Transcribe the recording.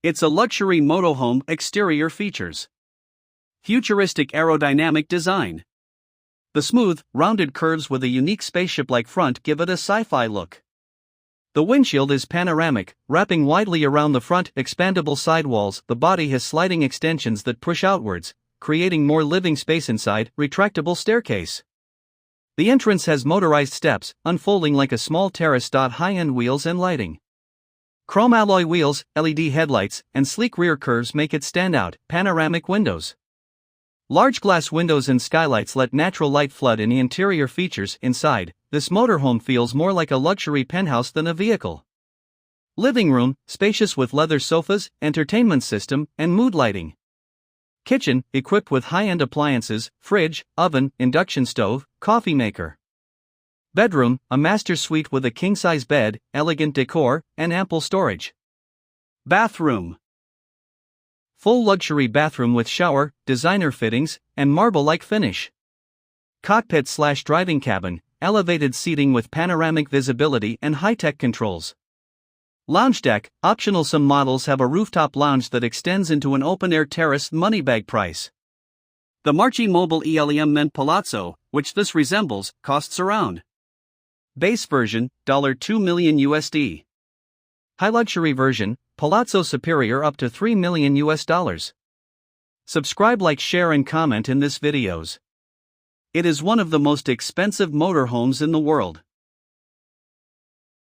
It's a luxury motorhome. Exterior features: futuristic aerodynamic design. The smooth, rounded curves with a unique spaceship-like front give it a sci-fi look. The windshield is panoramic, wrapping widely around the front, expandable sidewalls. The body has sliding extensions that push outwards, creating more living space inside. Retractable staircase. The entrance has motorized steps, unfolding like a small terrace. High-end wheels and lighting. Chrome alloy wheels, LED headlights, and sleek rear curves make it stand out. Panoramic windows. Large glass windows and skylights let natural light flood in. The interior features. Inside, this motorhome feels more like a luxury penthouse than a vehicle. Living room, spacious with leather sofas, entertainment system, and mood lighting. Kitchen, equipped with high-end appliances, fridge, oven, induction stove, coffee maker. Bedroom, a master suite with a king-size bed, elegant decor, and ample storage. Bathroom. Full luxury bathroom with shower, designer fittings, and marble-like finish. Cockpit/driving cabin, elevated seating with panoramic visibility and high-tech controls. Lounge deck, optional. Some models have a rooftop lounge that extends into an open-air terrace. Moneybag price. The Marchi Mobile Element Palazzo, which this resembles, costs around. Base version, $2 million USD. High luxury version, Palazzo Superior, up to $3 million US. Subscribe, like, share and comment in this videos. It is one of the most expensive motorhomes in the world.